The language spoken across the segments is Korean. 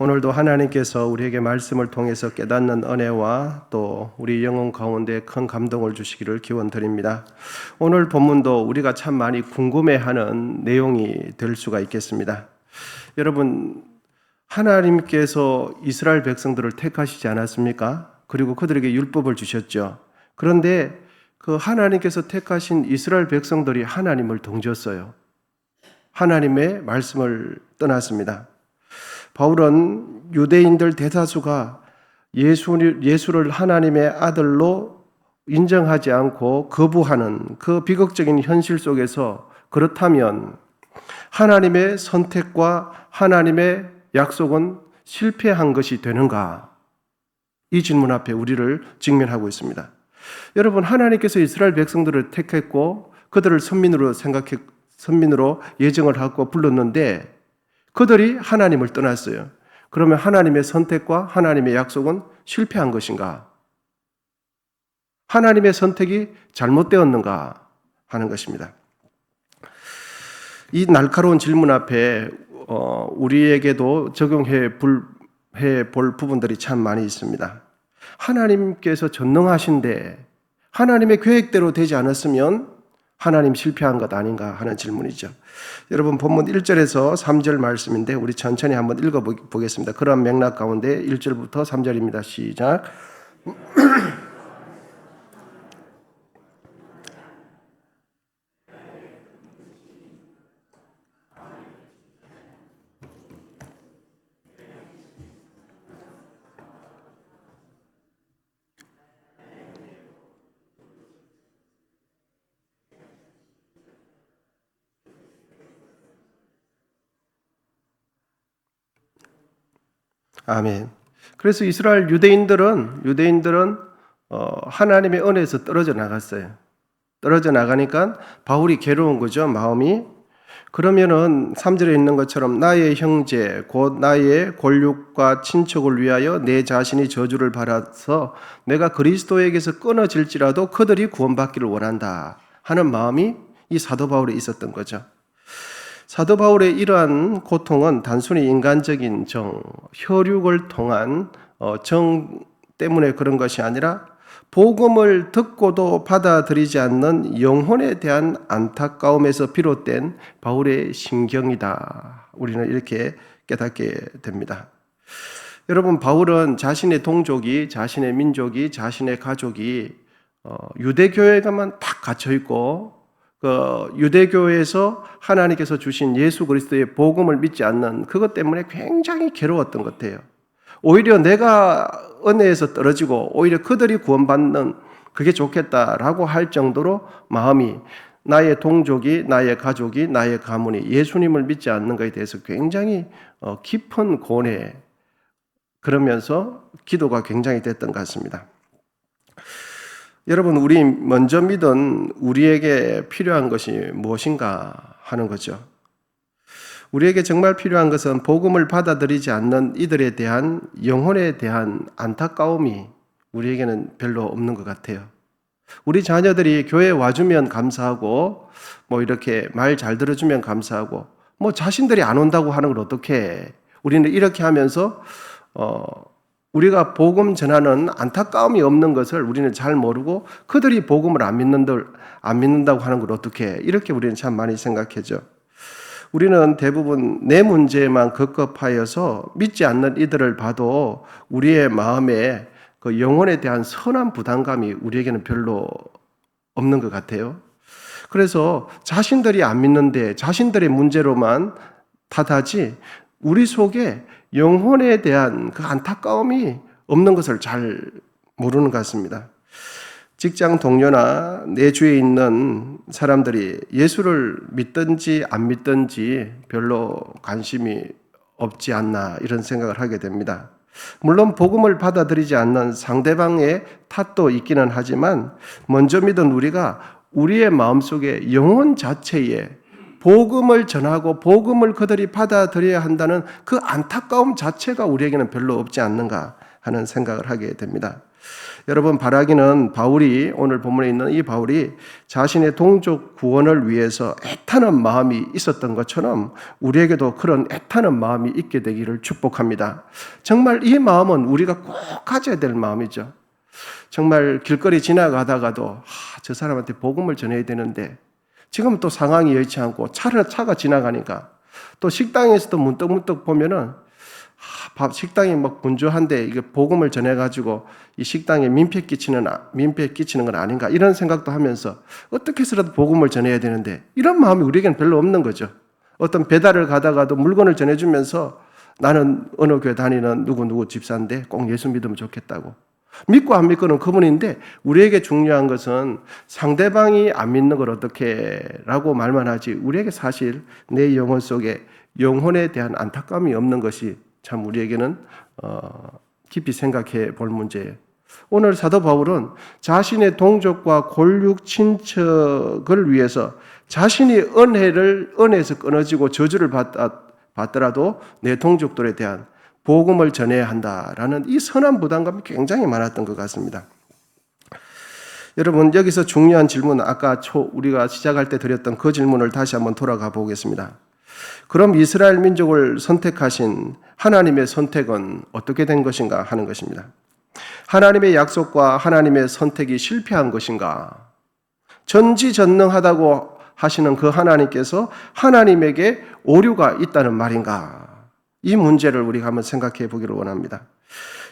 오늘도 하나님께서 우리에게 말씀을 통해서 깨닫는 은혜와 또 우리 영혼 가운데 큰 감동을 주시기를 기원드립니다. 오늘 본문도 우리가 참 많이 궁금해하는 내용이 될 수가 있겠습니다. 여러분, 하나님께서 이스라엘 백성들을 택하시지 않았습니까? 그리고 그들에게 율법을 주셨죠. 그런데 그 하나님께서 택하신 이스라엘 백성들이 하나님을 등졌어요. 하나님의 말씀을 떠났습니다. 바울은 유대인들 대다수가 예수를 하나님의 아들로 인정하지 않고 거부하는 그 비극적인 현실 속에서 그렇다면 하나님의 선택과 하나님의 약속은 실패한 것이 되는가? 이 질문 앞에 우리를 직면하고 있습니다. 여러분, 하나님께서 이스라엘 백성들을 택했고 그들을 선민으로 예정을 하고 불렀는데 그들이 하나님을 떠났어요. 그러면 하나님의 선택과 하나님의 약속은 실패한 것인가? 하나님의 선택이 잘못되었는가 하는 것입니다. 이 날카로운 질문 앞에 우리에게도 적용해 볼 부분들이 참 많이 있습니다. 하나님께서 전능하신데 하나님의 계획대로 되지 않았으면 하나님 실패한 것 아닌가 하는 질문이죠. 여러분, 본문 1절에서 3절 말씀인데 우리 천천히 한번 읽어보겠습니다. 그런 맥락 가운데 1절부터 3절입니다. 시작. 아멘. 그래서 이스라엘 유대인들은 하나님의 은혜에서 떨어져 나갔어요. 떨어져 나가니까 바울이 괴로운 거죠, 마음이. 그러면은 3절에 있는 것처럼 나의 형제 곧 나의 골육과 친척을 위하여 내 자신이 저주를 받아서 내가 그리스도에게서 끊어질지라도 그들이 구원받기를 원한다 하는 마음이 이 사도 바울에 있었던 거죠. 사도 바울의 이러한 고통은 단순히 인간적인 혈육을 통한 정 때문에 그런 것이 아니라 복음을 듣고도 받아들이지 않는 영혼에 대한 안타까움에서 비롯된 바울의 심경이다. 우리는 이렇게 깨닫게 됩니다. 여러분, 바울은 자신의 동족이, 자신의 민족이, 자신의 가족이 유대교회에만 딱 갇혀 있고 그 유대교회에서 하나님께서 주신 예수 그리스도의 복음을 믿지 않는 그것 때문에 굉장히 괴로웠던 것 같아요. 오히려 내가 은혜에서 떨어지고 오히려 그들이 구원받는 그게 좋겠다라고 할 정도로 마음이 나의 동족이, 나의 가족이, 나의 가문이 예수님을 믿지 않는 것에 대해서 굉장히 깊은 고뇌, 그러면서 기도가 굉장히 됐던 것 같습니다. 여러분, 우리 먼저 믿은 우리에게 필요한 것이 무엇인가 하는 거죠. 우리에게 정말 필요한 것은 복음을 받아들이지 않는 이들에 대한 영혼에 대한 안타까움이 우리에게는 별로 없는 것 같아요. 우리 자녀들이 교회에 와주면 감사하고 이렇게 말 잘 들어주면 감사하고 자신들이 안 온다고 하는 걸 어떻게 해. 우리는 이렇게 하면서 우리가 복음 전하는 안타까움이 없는 것을 우리는 잘 모르고 그들이 복음을 안 믿는다고 하는 걸 어떻게 해. 이렇게 우리는 참 많이 생각하죠. 우리는 대부분 내 문제에만 급급하여서 믿지 않는 이들을 봐도 우리의 마음에 그 영혼에 대한 선한 부담감이 우리에게는 별로 없는 것 같아요. 그래서 자신들이 안 믿는데 자신들의 문제로만 탓하지 우리 속에 영혼에 대한 그 안타까움이 없는 것을 잘 모르는 것 같습니다. 직장 동료나 내 주위에 있는 사람들이 예수를 믿든지 안 믿든지 별로 관심이 없지 않나 이런 생각을 하게 됩니다. 물론 복음을 받아들이지 않는 상대방의 탓도 있기는 하지만 먼저 믿은 우리가 우리의 마음속에 영혼 자체에 복음을 전하고 복음을 그들이 받아들여야 한다는 그 안타까움 자체가 우리에게는 별로 없지 않는가 하는 생각을 하게 됩니다. 여러분, 바라기는 바울이, 오늘 본문에 있는 이 바울이 자신의 동족 구원을 위해서 애타는 마음이 있었던 것처럼 우리에게도 그런 애타는 마음이 있게 되기를 축복합니다. 정말 이 마음은 우리가 꼭 가져야 될 마음이죠. 정말 길거리 지나가다가도 저 사람한테 복음을 전해야 되는데 지금은 또 상황이 여의치 않고 차가 지나가니까 또 식당에서도 문득문득 보면은 식당이 막 분주한데 이게 복음을 전해가지고 이 식당에 민폐 끼치는 건 아닌가 이런 생각도 하면서 어떻게 해서라도 복음을 전해야 되는데 이런 마음이 우리에게는 별로 없는 거죠. 어떤 배달을 가다가도 물건을 전해주면서 나는 어느 교회 다니는 누구 집사인데 꼭 예수 믿으면 좋겠다고. 믿고 안 믿고는 그분인데 우리에게 중요한 것은 상대방이 안 믿는 걸 어떻게 라고 말만 하지 우리에게 사실 내 영혼 속에 영혼에 대한 안타까움이 없는 것이 참 우리에게는 깊이 생각해 볼 문제예요. 오늘 사도 바울은 자신의 동족과 골육 친척을 위해서 자신이 은혜에서 끊어지고 저주를 받더라도 내 동족들에 대한 복음을 전해야 한다라는 이 선한 부담감이 굉장히 많았던 것 같습니다. 여러분, 여기서 중요한 질문, 아까 우리가 시작할 때 드렸던 그 질문을 다시 한번 돌아가 보겠습니다. 그럼 이스라엘 민족을 선택하신 하나님의 선택은 어떻게 된 것인가 하는 것입니다. 하나님의 약속과 하나님의 선택이 실패한 것인가? 전지전능하다고 하시는 그 하나님께서 하나님에게 오류가 있다는 말인가? 이 문제를 우리가 한번 생각해 보기를 원합니다.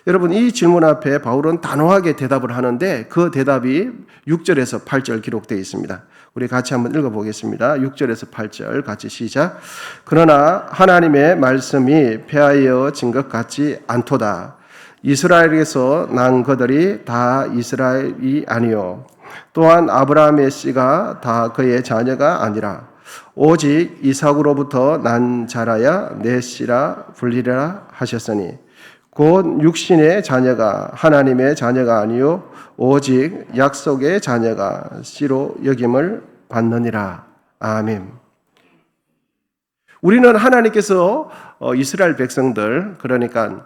여러분, 이 질문 앞에 바울은 단호하게 대답을 하는데 그 대답이 6절에서 8절 기록되어 있습니다. 우리 같이 한번 읽어보겠습니다. 6절에서 8절 같이 시작. 그러나 하나님의 말씀이 폐하여진 것 같지 않도다. 이스라엘에서 난 그들이 다 이스라엘이 아니요 또한 아브라함의 씨가 다 그의 자녀가 아니라 오직 이삭으로부터 난 자라야 내 씨라 불리라 하셨으니 곧 육신의 자녀가 하나님의 자녀가 아니요 오직 약속의 자녀가 씨로 여김을 받느니라. 아멘. 우리는 하나님께서 이스라엘 백성들, 그러니까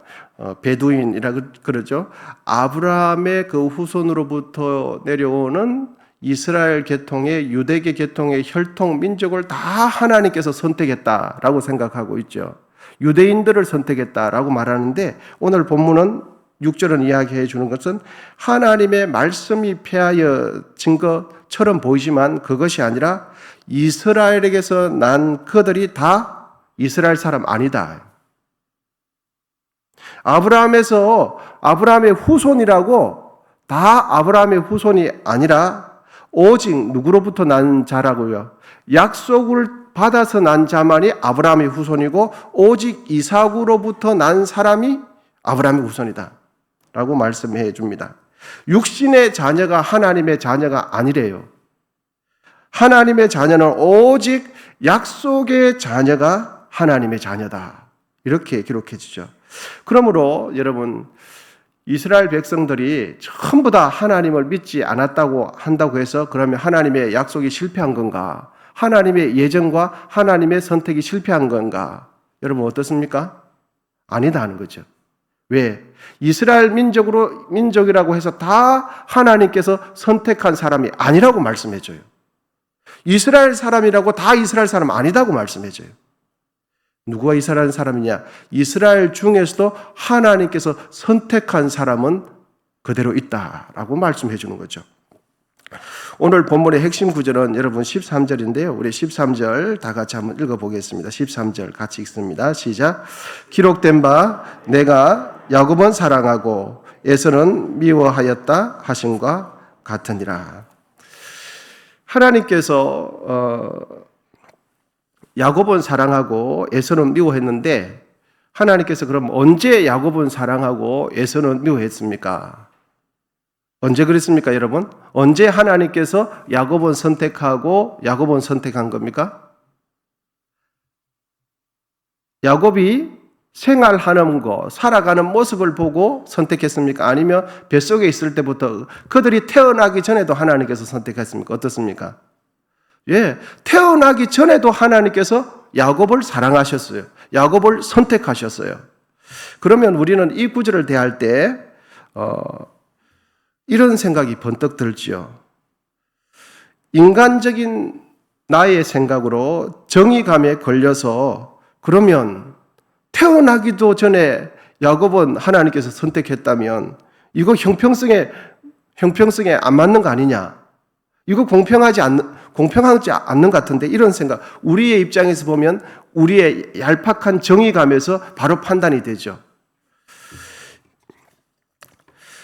베두인이라고 그러죠. 아브라함의 그 후손으로부터 내려오는 이스라엘 계통의 유대계 계통의 혈통 민족을 다 하나님께서 선택했다라고 생각하고 있죠. 유대인들을 선택했다라고 말하는데 오늘 본문은 6절은 이야기해 주는 것은 하나님의 말씀이 폐하여진 것처럼 보이지만 그것이 아니라 이스라엘에게서 난 그들이 다 이스라엘 사람 아니다. 아브라함의 후손이라고 다 아브라함의 후손이 아니라 오직 누구로부터 난 자라고요? 약속을 받아서 난 자만이 아브라함의 후손이고 오직 이삭으로부터 난 사람이 아브라함의 후손이다 라고 말씀해 줍니다. 육신의 자녀가 하나님의 자녀가 아니래요. 하나님의 자녀는 오직 약속의 자녀가 하나님의 자녀다. 이렇게 기록해 주죠. 그러므로 여러분, 이스라엘 백성들이 전부 다 하나님을 믿지 않았다고 한다고 해서 그러면 하나님의 약속이 실패한 건가? 하나님의 예정과 하나님의 선택이 실패한 건가? 여러분 어떻습니까? 아니다 하는 거죠. 왜? 이스라엘 민족이라고 해서 다 하나님께서 선택한 사람이 아니라고 말씀해줘요. 이스라엘 사람이라고 다 이스라엘 사람 아니다고 말씀해줘요. 누구가 이스라엘 사람이냐? 이스라엘 중에서도 하나님께서 선택한 사람은 그대로 있다라고 말씀해 주는 거죠. 오늘 본문의 핵심 구절은 여러분 13절인데요. 우리 13절 다 같이 한번 읽어보겠습니다. 13절 같이 읽습니다. 시작. 기록된 바 내가 야곱은 사랑하고 에서는 미워하였다 하심과 같으니라. 하나님께서 야곱은 사랑하고 에서는 미워했는데 하나님께서 그럼 언제 야곱은 사랑하고 에서는 미워했습니까? 언제 그랬습니까, 여러분? 언제 하나님께서 야곱은 선택하고 야곱은 선택한 겁니까? 야곱이 생활하는 거, 살아가는 모습을 보고 선택했습니까? 아니면 뱃속에 있을 때부터 그들이 태어나기 전에도 하나님께서 선택했습니까? 어떻습니까? 예, 태어나기 전에도 하나님께서 야곱을 사랑하셨어요. 야곱을 선택하셨어요. 그러면 우리는 이 구절을 대할 때 이런 생각이 번뜩 들지요. 인간적인 나의 생각으로 정의감에 걸려서 그러면 태어나기도 전에 야곱은 하나님께서 선택했다면 이거 형평성에 안 맞는 거 아니냐? 이거 공평하지 않는 것 같은데 이런 생각. 우리의 입장에서 보면 우리의 얄팍한 정의감에서 바로 판단이 되죠.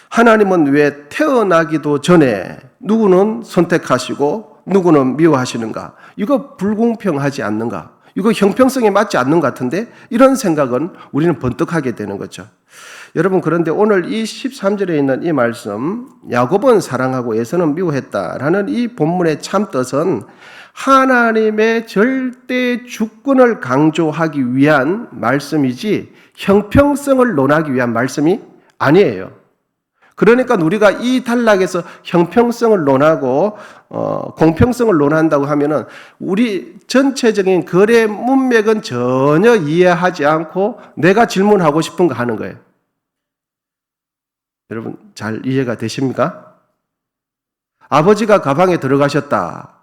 하나님은 왜 태어나기도 전에 누구는 선택하시고 누구는 미워하시는가? 이거 불공평하지 않는가? 이거 형평성에 맞지 않는 것 같은데 이런 생각은 우리는 번뜩하게 되는 거죠. 여러분, 그런데 오늘 이 13절에 있는 이 말씀, 야곱은 사랑하고 에서는 미워했다라는 이 본문의 참 뜻은 하나님의 절대 주권을 강조하기 위한 말씀이지 형평성을 논하기 위한 말씀이 아니에요. 그러니까 우리가 이 단락에서 형평성을 논하고 공평성을 논한다고 하면은 우리 전체적인 거래 문맥은 전혀 이해하지 않고 내가 질문하고 싶은 거 하는 거예요. 여러분 잘 이해가 되십니까? 아버지가 가방에 들어가셨다.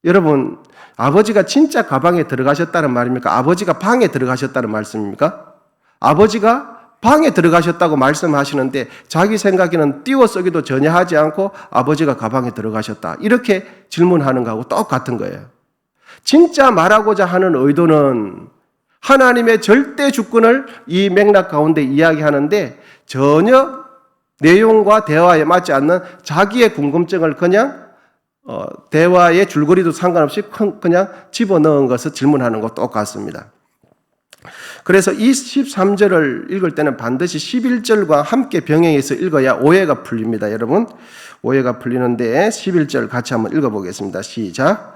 여러분, 아버지가 진짜 가방에 들어가셨다는 말입니까? 아버지가 방에 들어가셨다는 말씀입니까? 아버지가 방에 들어가셨다고 말씀하시는데 자기 생각에는 띄워 쓰기도 전혀 하지 않고 아버지가 가방에 들어가셨다. 이렇게 질문하는 거하고 똑같은 거예요. 진짜 말하고자 하는 의도는 하나님의 절대 주권을 이 맥락 가운데 이야기하는데 전혀 내용과 대화에 맞지 않는 자기의 궁금증을 그냥 대화의 줄거리도 상관없이 그냥 집어넣은 것을 질문하는 것 똑같습니다. 그래서 이 13절을 읽을 때는 반드시 11절과 함께 병행해서 읽어야 오해가 풀립니다. 여러분, 오해가 풀리는데 11절 같이 한번 읽어보겠습니다. 시작.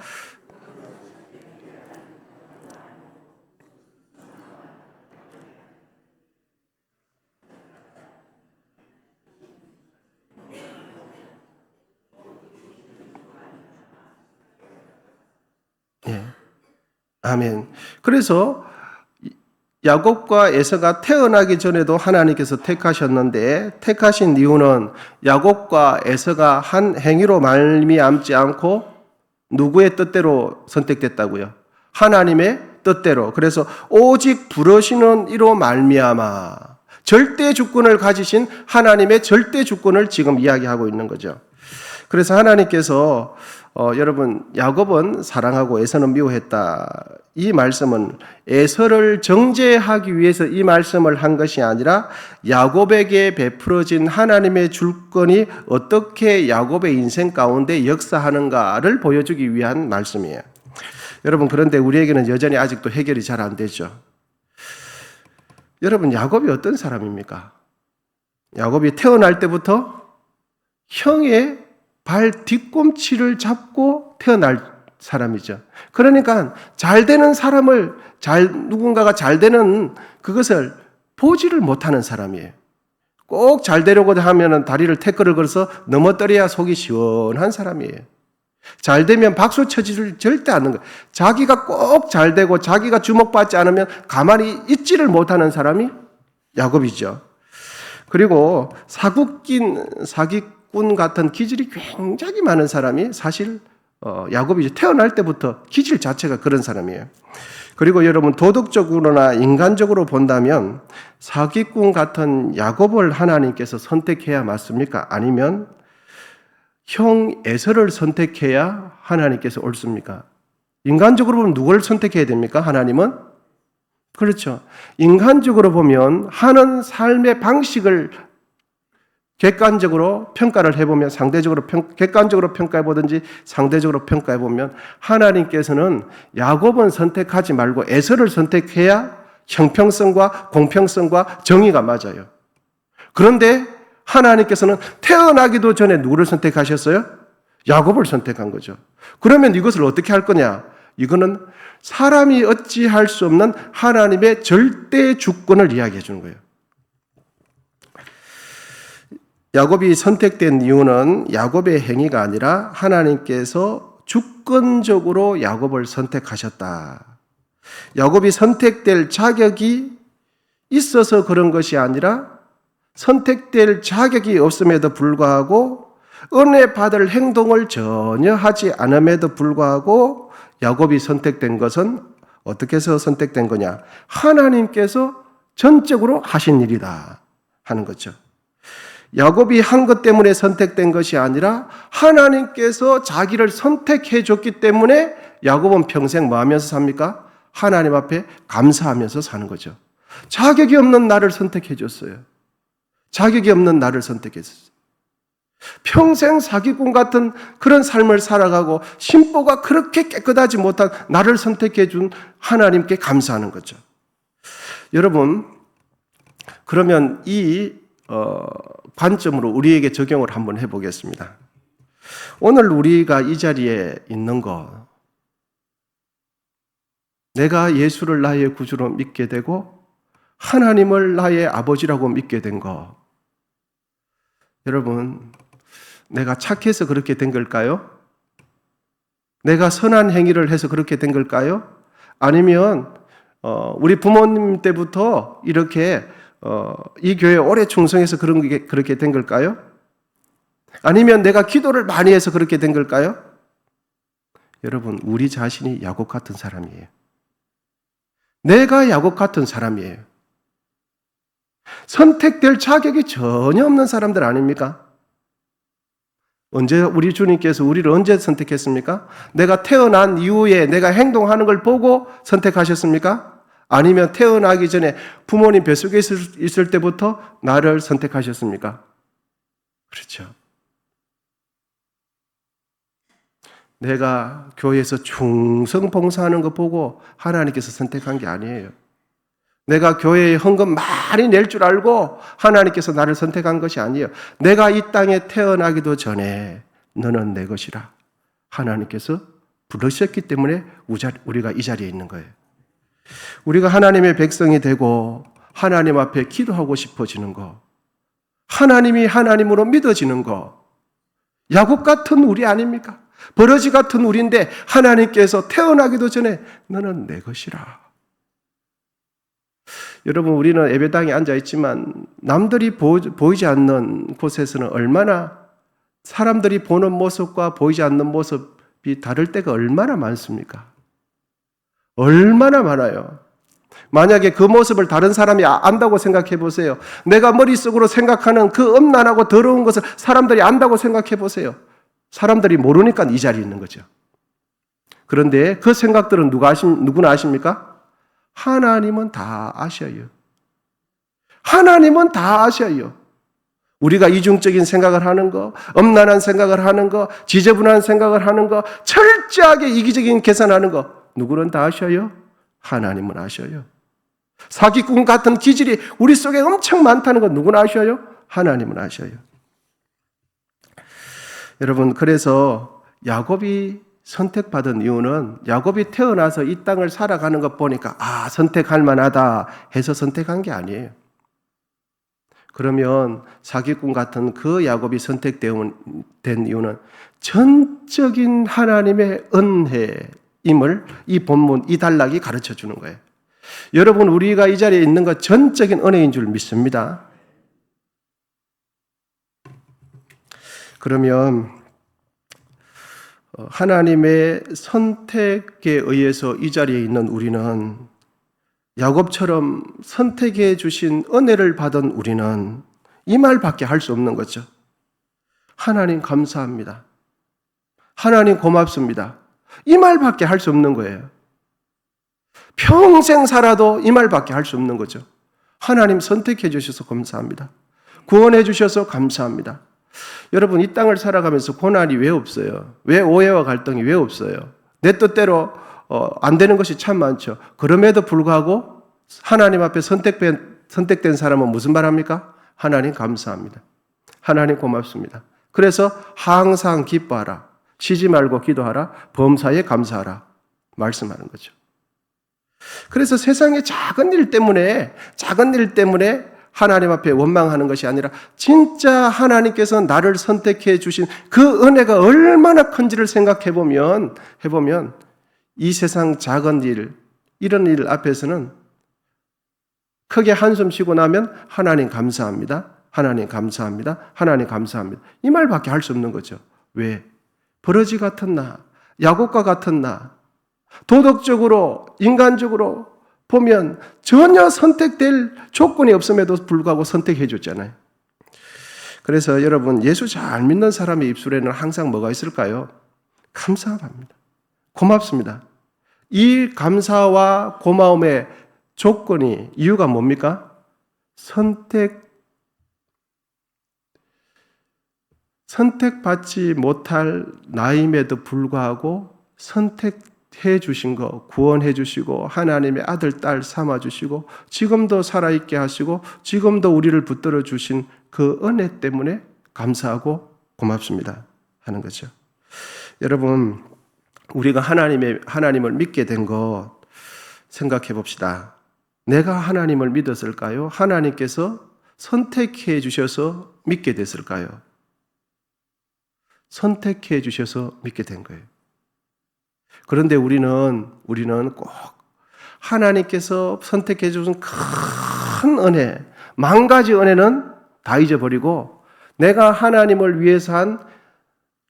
예. 아멘. 그래서 야곱과 에서가 태어나기 전에도 하나님께서 택하셨는데 택하신 이유는 야곱과 에서가 한 행위로 말미암지 않고 누구의 뜻대로 선택됐다고요? 하나님의 뜻대로. 그래서 오직 부르시는 이로 말미암아 절대 주권을 가지신 하나님의 절대 주권을 지금 이야기하고 있는 거죠. 그래서 하나님께서 여러분 야곱은 사랑하고 에서는 미워했다. 이 말씀은 에서를 정죄하기 위해서 이 말씀을 한 것이 아니라 야곱에게 베풀어진 하나님의 주권이 어떻게 야곱의 인생 가운데 역사하는가를 보여주기 위한 말씀이에요. 여러분, 그런데 우리에게는 여전히 아직도 해결이 잘 안 되죠. 여러분, 야곱이 어떤 사람입니까? 야곱이 태어날 때부터 형의 발 뒤꿈치를 잡고 태어날 사람이죠. 그러니까 잘 되는 사람을 누군가가 잘 되는 그것을 보지를 못하는 사람이에요. 꼭 잘 되려고 하면 다리를 태클을 걸어서 넘어뜨려야 속이 시원한 사람이에요. 잘 되면 박수 쳐주질 절대 않는 거예요. 자기가 꼭 잘 되고 자기가 주목받지 않으면 가만히 있지를 못하는 사람이 야곱이죠. 그리고 사기꾼 같은 기질이 굉장히 많은 사람이 사실 야곱이 태어날 때부터 기질 자체가 그런 사람이에요. 그리고 여러분, 도덕적으로나 인간적으로 본다면 사기꾼 같은 야곱을 하나님께서 선택해야 맞습니까? 아니면 형 에서를 선택해야 하나님께서 옳습니까? 인간적으로 보면 누구를 선택해야 됩니까? 하나님은? 그렇죠. 인간적으로 보면 하는 삶의 방식을 객관적으로 평가를 해보면 객관적으로 평가해보든지 상대적으로 평가해보면 하나님께서는 야곱은 선택하지 말고 에서를 선택해야 형평성과 공평성과 정의가 맞아요. 그런데 하나님께서는 태어나기도 전에 누구를 선택하셨어요? 야곱을 선택한 거죠. 그러면 이것을 어떻게 할 거냐? 이거는 사람이 어찌할 수 없는 하나님의 절대 주권을 이야기해 주는 거예요. 야곱이 선택된 이유는 야곱의 행위가 아니라 하나님께서 주권적으로 야곱을 선택하셨다. 야곱이 선택될 자격이 있어서 그런 것이 아니라 선택될 자격이 없음에도 불구하고 은혜 받을 행동을 전혀 하지 않음에도 불구하고 야곱이 선택된 것은 어떻게 해서 선택된 거냐? 하나님께서 전적으로 하신 일이다 하는 거죠. 야곱이 한 것 때문에 선택된 것이 아니라 하나님께서 자기를 선택해 줬기 때문에 야곱은 평생 뭐 하면서 삽니까? 하나님 앞에 감사하면서 사는 거죠. 자격이 없는 나를 선택해 줬어요. 자격이 없는 나를 선택했어요. 평생 사기꾼 같은 그런 삶을 살아가고 심보가 그렇게 깨끗하지 못한 나를 선택해 준 하나님께 감사하는 거죠. 여러분, 그러면 이 관점으로 우리에게 적용을 한번 해보겠습니다. 오늘 우리가 이 자리에 있는 거, 내가 예수를 나의 구주로 믿게 되고 하나님을 나의 아버지라고 믿게 된 거, 여러분, 내가 착해서 그렇게 된 걸까요? 내가 선한 행위를 해서 그렇게 된 걸까요? 아니면 우리 부모님 때부터 이렇게 이 교회에 오래 충성해서 그렇게 된 걸까요? 아니면 내가 기도를 많이 해서 그렇게 된 걸까요? 여러분, 우리 자신이 야곱 같은 사람이에요. 내가 야곱 같은 사람이에요. 선택될 자격이 전혀 없는 사람들 아닙니까? 언제 우리 주님께서 우리를 언제 선택했습니까? 내가 태어난 이후에 내가 행동하는 걸 보고 선택하셨습니까? 아니면 태어나기 전에 부모님 뱃속에 있을 때부터 나를 선택하셨습니까? 그렇죠. 내가 교회에서 충성 봉사하는 거 보고 하나님께서 선택한 게 아니에요. 내가 교회에 헌금 많이 낼 줄 알고 하나님께서 나를 선택한 것이 아니에요. 내가 이 땅에 태어나기도 전에 너는 내 것이라 하나님께서 부르셨기 때문에 우리가 이 자리에 있는 거예요. 우리가 하나님의 백성이 되고 하나님 앞에 기도하고 싶어지는 거, 하나님이 하나님으로 믿어지는 거, 야곱 같은 우리 아닙니까? 버러지 같은 우리인데 하나님께서 태어나기도 전에 너는 내 것이라. 여러분, 우리는 예배당에 앉아있지만 남들이 보이지 않는 곳에서는 얼마나 사람들이 보는 모습과 보이지 않는 모습이 다를 때가 얼마나 많습니까? 얼마나 많아요. 만약에 그 모습을 다른 사람이 안다고 생각해 보세요. 내가 머릿속으로 생각하는 그 음란하고 더러운 것을 사람들이 안다고 생각해 보세요. 사람들이 모르니까 이 자리에 있는 거죠. 그런데 그 생각들은 누구나 아십니까? 하나님은 다 아셔요. 하나님은 다 아셔요. 우리가 이중적인 생각을 하는 거, 엄란한 생각을 하는 거, 지저분한 생각을 하는 거, 철저하게 이기적인 계산하는 거, 누구는 다 아셔요? 하나님은 아셔요. 사기꾼 같은 기질이 우리 속에 엄청 많다는 거 누구나 아셔요? 하나님은 아셔요. 여러분, 그래서 야곱이 선택받은 이유는 야곱이 태어나서 이 땅을 살아가는 것 보니까 선택할 만하다 해서 선택한 게 아니에요. 그러면 사기꾼 같은 그 야곱이 선택된 이유는 전적인 하나님의 은혜임을 이 본문, 이 단락이 가르쳐 주는 거예요. 여러분, 우리가 이 자리에 있는 것 전적인 은혜인 줄 믿습니다. 그러면 하나님의 선택에 의해서 이 자리에 있는 우리는 야곱처럼 선택해 주신 은혜를 받은 우리는 이 말밖에 할 수 없는 거죠. 하나님 감사합니다. 하나님 고맙습니다. 이 말밖에 할 수 없는 거예요. 평생 살아도 이 말밖에 할 수 없는 거죠. 하나님 선택해 주셔서 감사합니다. 구원해 주셔서 감사합니다. 여러분, 이 땅을 살아가면서 고난이 왜 없어요? 왜 오해와 갈등이 왜 없어요? 내 뜻대로 안 되는 것이 참 많죠. 그럼에도 불구하고 하나님 앞에 선택된 사람은 무슨 말 합니까? 하나님 감사합니다. 하나님 고맙습니다. 그래서 항상 기뻐하라. 쉬지 말고 기도하라. 범사에 감사하라. 말씀하는 거죠. 그래서 세상의 작은 일 때문에 하나님 앞에 원망하는 것이 아니라 진짜 하나님께서 나를 선택해 주신 그 은혜가 얼마나 큰지를 생각해 보면 이 세상 작은 일, 이런 일 앞에서는 크게 한숨 쉬고 나면 하나님 감사합니다. 하나님 감사합니다. 하나님 감사합니다. 이 말밖에 할 수 없는 거죠. 왜? 버러지 같은 나, 야곱과 같은 나, 도덕적으로, 인간적으로 보면 전혀 선택될 조건이 없음에도 불구하고 선택해 줬잖아요. 그래서 여러분, 예수 잘 믿는 사람의 입술에는 항상 뭐가 있을까요? 감사합니다. 고맙습니다. 이 감사와 고마움의 조건이, 이유가 뭡니까? 선택받지 못할 나임에도 불구하고 선택해 주신 거, 구원해 주시고 하나님의 아들, 딸 삼아 주시고 지금도 살아있게 하시고 지금도 우리를 붙들어 주신 그 은혜 때문에 감사하고 고맙습니다 하는 거죠. 여러분, 우리가 하나님을 믿게 된 것 생각해 봅시다. 내가 하나님을 믿었을까요? 하나님께서 선택해 주셔서 믿게 됐을까요? 선택해 주셔서 믿게 된 거예요. 그런데 우리는 꼭 하나님께서 선택해 주신 큰 은혜, 만 가지 은혜는 다 잊어버리고 내가 하나님을 위해서 한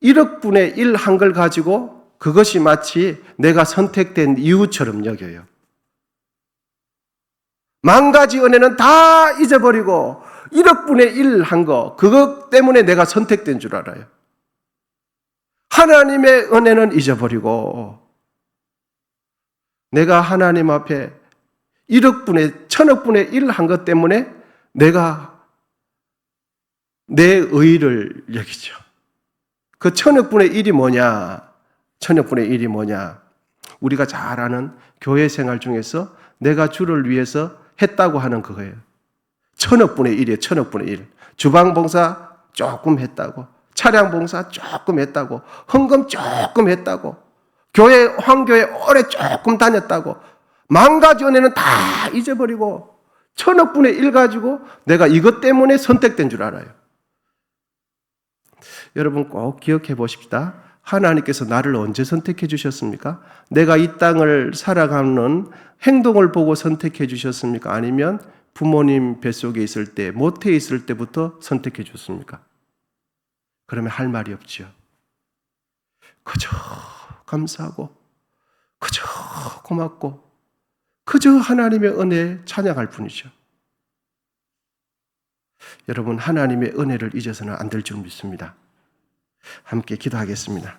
1억 분의 1 한 걸 가지고 그것이 마치 내가 선택된 이유처럼 여겨요. 만 가지 은혜는 다 잊어버리고 1억 분의 1 한 거, 그것 때문에 내가 선택된 줄 알아요. 하나님의 은혜는 잊어버리고 내가 하나님 앞에 1억 분의 1000억 분의 1 한 것 때문에 내가 내 의의를 여기죠. 그 1000억 분의 1이 뭐냐? 1000억 분의 1이 뭐냐? 우리가 잘 아는 교회 생활 중에서 내가 주를 위해서 했다고 하는 그거예요. 1000억 분의 1이에요. 1000억 분의 1. 주방 봉사 조금 했다고, 차량 봉사 조금 했다고, 헌금 조금 했다고, 교회, 황교회 오래 조금 다녔다고, 만 가지 은혜는 다 잊어버리고 1000억 분의 1 가지고 내가 이것 때문에 선택된 줄 알아요. 여러분 꼭 기억해 보십시다. 하나님께서 나를 언제 선택해 주셨습니까? 내가 이 땅을 살아가는 행동을 보고 선택해 주셨습니까? 아니면 부모님 뱃속에 있을 때, 모태에 있을 때부터 선택해 줬습니까? 그러면 할 말이 없지요. 그저 감사하고, 그저 고맙고, 그저 하나님의 은혜에 찬양할 뿐이죠. 여러분, 하나님의 은혜를 잊어서는 안 될 줄 믿습니다. 함께 기도하겠습니다.